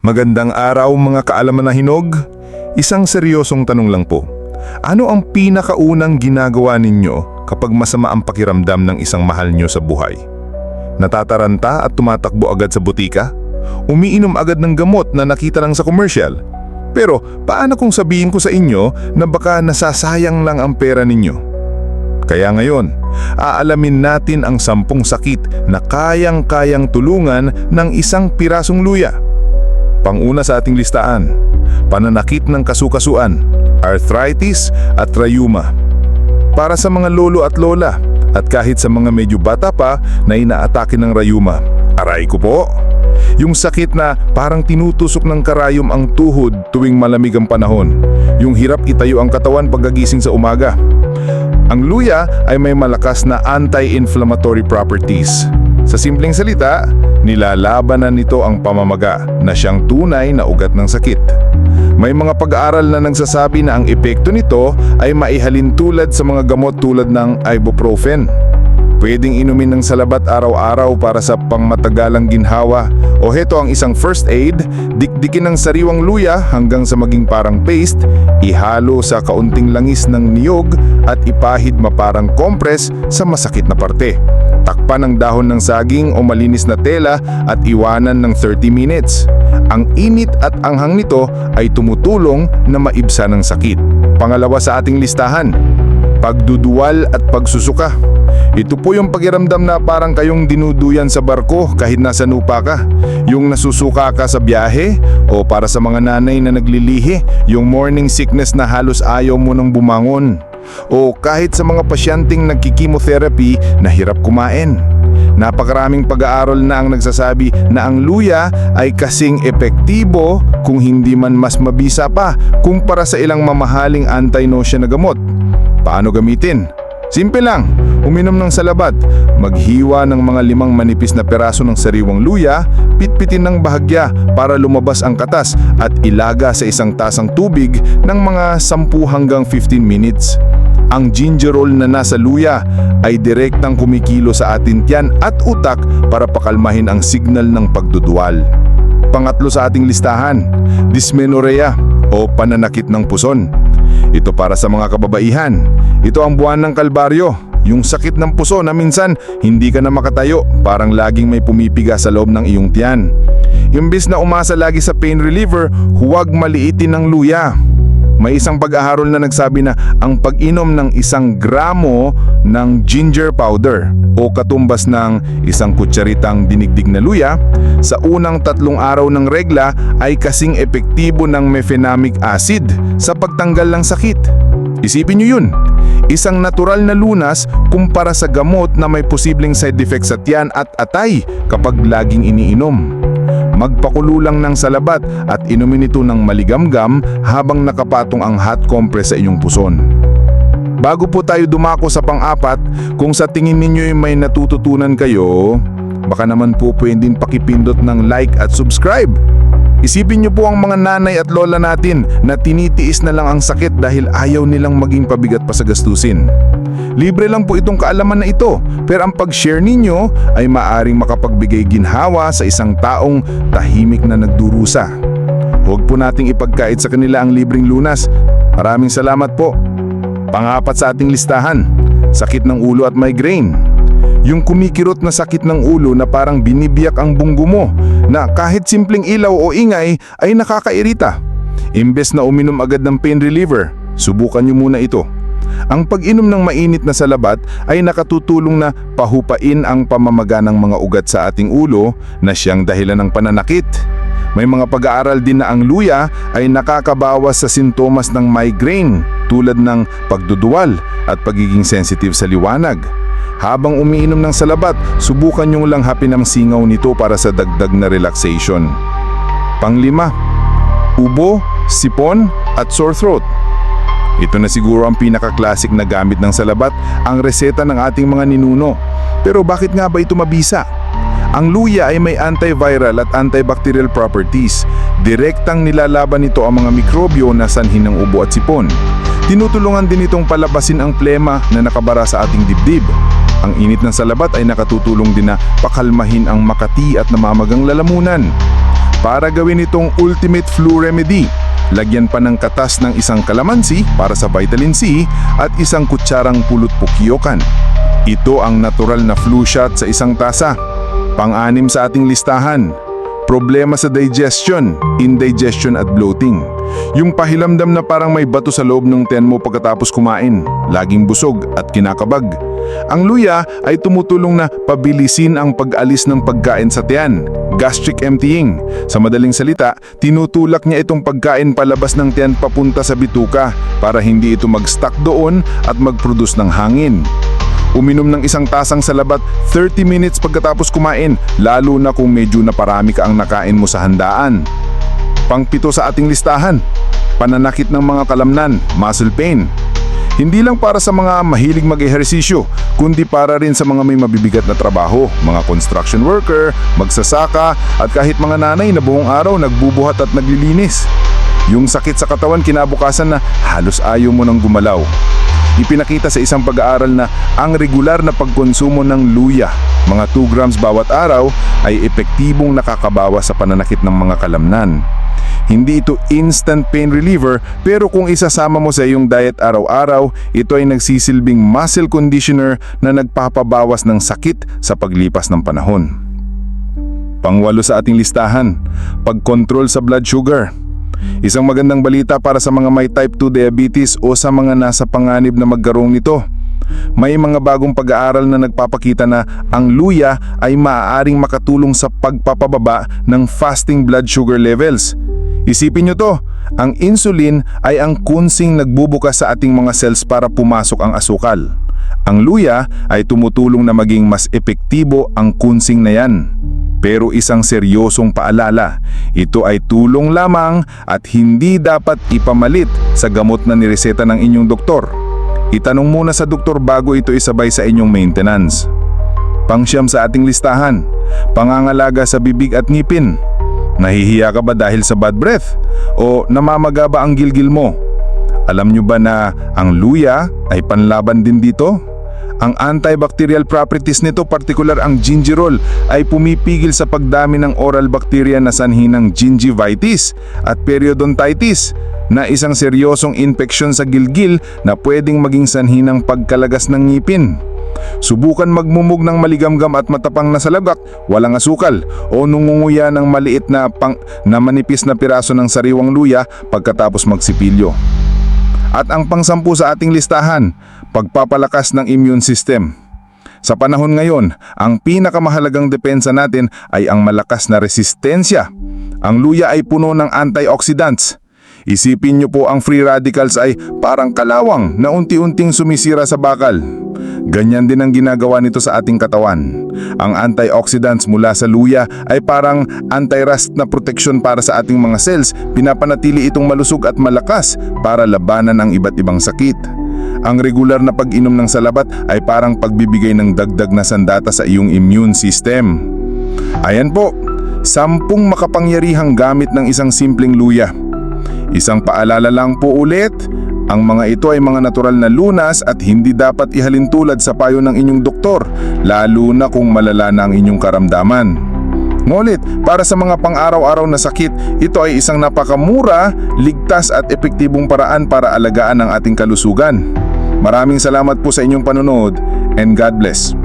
Magandang araw mga kaalaman na hinog. Isang seryosong tanong lang po. Ano ang pinakaunang ginagawa ninyo kapag masama ang pakiramdam ng isang mahal nyo sa buhay? Natataranta at tumatakbo agad sa butika? Umiinom agad ng gamot na nakita lang sa commercial? Pero paano kung sabihin ko sa inyo na baka nasasayang lang ang pera ninyo? Kaya ngayon, aalamin natin ang 10 sakit na kayang-kayang tulungan ng isang pirasong luya. Panguna sa ating listahan, pananakit ng kasukasuan, arthritis at rayuma. Para sa mga lolo at lola at kahit sa mga medyo bata pa na inaatake ng rayuma, aray ko po! Yung sakit na parang tinutusok ng karayom ang tuhod tuwing malamig ang panahon. Yung hirap itayo ang katawan pagkagising sa umaga. Ang luya ay may malakas na anti-inflammatory properties. Sa simpleng salita, nilalabanan nito ang pamamaga na siyang tunay na ugat ng sakit. May mga pag-aaral na nagsasabi na ang epekto nito ay maihalin tulad sa mga gamot tulad ng ibuprofen. Pwedeng inumin ng salabat araw-araw para sa pangmatagalang ginhawa. O heto ang isang first aid, dikdikin ng sariwang luya hanggang sa maging parang paste, ihalo sa kaunting langis ng niyog at ipahid maparang kompres sa masakit na parte. Takpan ng dahon ng saging o malinis na tela at iwanan ng 30 minutes. Ang init at anghang nito ay tumutulong na maibsan ang sakit. Pangalawa sa ating listahan, pagduduwal at pagsusuka. Ito po yung pakiramdam na parang kayong dinuduyan sa barko kahit nasa lupa ka. Yung nasusuka ka sa biyahe o para sa mga nanay na naglilihi, yung morning sickness na halos ayaw mo nang bumangon. O kahit sa mga pasyenteng nagkikimotherapy na hirap kumain. Napakaraming pag-aaral na ang nagsasabi na ang luya ay kasing epektibo kung hindi man mas mabisa pa kumpara sa ilang mamahaling anti-nausea na gamot. Paano gamitin? Simple lang, uminom ng salabat, maghiwa ng mga 5 manipis na peraso ng sariwang luya, pitpitin ng bahagya para lumabas ang katas at ilaga sa isang tasang tubig ng mga 10 hanggang 15 minutes. Ang gingerol na nasa luya ay direktang kumikilo sa ating tiyan at utak para pakalmahin ang signal ng pagduduwal. Pangatlo sa ating listahan, dysmenorrhea o pananakit ng puson. Ito para sa mga kababaihan. Ito ang buwan ng kalbaryo, yung sakit ng puso na minsan hindi ka na makatayo, parang laging may pumipiga sa loob ng iyong tiyan. Imbis na umasa lagi sa pain reliever, huwag maliitin ng luya. May isang pag-aaral na nagsabi na ang pag-inom ng 1 gramo ng ginger powder o katumbas ng 1 kutsaritang dinigdig na luya sa unang 3 araw ng regla ay kasing epektibo ng mefenamic acid sa pagtanggal ng sakit. Isipin nyo yun, isang natural na lunas kumpara sa gamot na may posibleng side effects sa tiyan at atay kapag laging iniinom. Magpakulo lang ng salabat at inumin ito ng maligamgam habang nakapatong ang hot compress sa inyong puson. Bago po tayo dumako sa pang-4, kung sa tingin ninyo may natututunan kayo, baka naman po pwedeng pakipindot ng like at subscribe. Isipin niyo po ang mga nanay at lola natin na tinitiis na lang ang sakit dahil ayaw nilang maging pabigat pa sa gastusin. Libre lang po itong kaalaman na ito, pero ang pag-share ninyo ay maaring makapagbigay ginhawa sa isang taong tahimik na nagdurusa. Huwag po nating ipagkait sa kanila ang libreng lunas. Maraming salamat po. Pang-4 sa ating listahan, sakit ng ulo at migraine. Yung kumikirot na sakit ng ulo na parang binibiyak ang bunggo mo, na kahit simpleng ilaw o ingay ay nakakairita. Imbes na uminom agad ng pain reliever, subukan nyo muna ito. Ang pag-inom ng mainit na salabat ay nakatutulong na pahupain ang pamamaga ng mga ugat sa ating ulo na siyang dahilan ng pananakit. May mga pag-aaral din na ang luya ay nakakabawas sa sintomas ng migraine tulad ng pagduduwal at pagiging sensitive sa liwanag. Habang umiinom ng salabat, subukan niyong langhapin ang singaw nito para sa dagdag na relaxation. Pang-5, ubo, sipon at sore throat. Ito na siguro ang pinaka-classic na gamit ng salabat, ang reseta ng ating mga ninuno. Pero bakit nga ba ito mabisa? Ang luya ay may antiviral at antibacterial properties. Direktang nilalaban nito ang mga mikrobyo na sanhi ng ubo at sipon. Tinutulungan din itong palabasin ang plema na nakabara sa ating dibdib. Ang init ng salabat ay nakatutulong din na pakalmahin ang makati at namamagang lalamunan. Para gawin itong ultimate flu remedy, lagyan pa ng katas ng isang kalamansi para sa vitamin C at isang kutsarang pulot pukyokan. Ito ang natural na flu shot sa isang tasa. Pang-anim sa ating listahan, problema sa digestion, indigestion at bloating. Yung pahilamdam na parang may bato sa loob ng tiyan mo pagkatapos kumain, laging busog at kinakabag. Ang luya ay tumutulong na pabilisin ang pag-alis ng pagkain sa tiyan, gastric emptying. Sa madaling salita, tinutulak niya itong pagkain palabas ng tiyan papunta sa bituka para hindi ito mag-stuck doon at mag-produce ng hangin. Uminom ng isang tasang salabat 30 minutes pagkatapos kumain, lalo na kung medyo naparami ka ang nakain mo sa handaan. Pang-7 sa ating listahan, pananakit ng mga kalamnan, muscle pain. Hindi lang para sa mga mahilig mag-ehersisyo, kundi para rin sa mga may mabibigat na trabaho, mga construction worker, magsasaka, at kahit mga nanay na buong araw nagbubuhat at naglilinis. Yung sakit sa katawan kinabukasan na halos ayaw mo nang gumalaw. Ipinakita sa isang pag-aaral na ang regular na pagkonsumo ng luya, mga 2 grams bawat araw, ay epektibong nakakabawas sa pananakit ng mga kalamnan. Hindi ito instant pain reliever, pero kung isasama mo sa iyong diet araw-araw, ito ay nagsisilbing muscle conditioner na nagpapabawas ng sakit sa paglipas ng panahon. Pang-8 sa ating listahan, pagkontrol sa blood sugar. Isang magandang balita para sa mga may type 2 diabetes o sa mga nasa panganib na magkaroon nito. May mga bagong pag-aaral na nagpapakita na ang luya ay maaaring makatulong sa pagpapababa ng fasting blood sugar levels. Isipin nyo to, ang insulin ay ang kunsing nagbubukas sa ating mga cells para pumasok ang asukal. Ang luya ay tumutulong na maging mas epektibo ang kunsing na yan. Pero isang seryosong paalala, ito ay tulong lamang at hindi dapat ipamalit sa gamot na nireseta ng inyong doktor. Itanong muna sa doktor bago ito isabay sa inyong maintenance. Pang-9 sa ating listahan, pangangalaga sa bibig at ngipin. Nahihiya ka ba dahil sa bad breath? O namamaga ba ang gilgil mo? Alam nyo ba na ang luya ay panlaban din dito? Ang antibacterial properties nito, partikular ang gingerol, ay pumipigil sa pagdami ng oral bacteria na sanhi ng gingivitis at periodontitis, na isang seryosong infeksyon sa gilgil na pwedeng maging sanhi ng pagkalagas ng ngipin. Subukan magmumog ng maligamgam at matapang na salabat, walang asukal, o nungunguya ng maliit na manipis na piraso ng sariwang luya pagkatapos magsipilyo. At ang pang-10 sa ating listahan, pagpapalakas ng immune system. Sa panahon ngayon, ang pinakamahalagang depensa natin ay ang malakas na resistensya. Ang luya ay puno ng antioxidants. Isipin niyo po, ang free radicals ay parang kalawang na unti-unting sumisira sa bakal. Ganyan din ang ginagawa nito sa ating katawan. Ang antioxidants mula sa luya ay parang anti-rust na proteksyon para sa ating mga cells, pinapanatili itong malusog at malakas para labanan ang iba't ibang sakit. Ang regular na pag-inom ng salabat ay parang pagbibigay ng dagdag na sandata sa iyong immune system. Ayan po, 10 makapangyarihang gamit ng isang simpleng luya. Isang paalala lang po ulit, ang mga ito ay mga natural na lunas at hindi dapat ihalin tulad sa payo ng inyong doktor, lalo na kung malala na ang inyong karamdaman. Ngunit, para sa mga pang-araw-araw na sakit, ito ay isang napakamura, ligtas at epektibong paraan para alagaan ang ating kalusugan. Maraming salamat po sa inyong panonood, and God bless.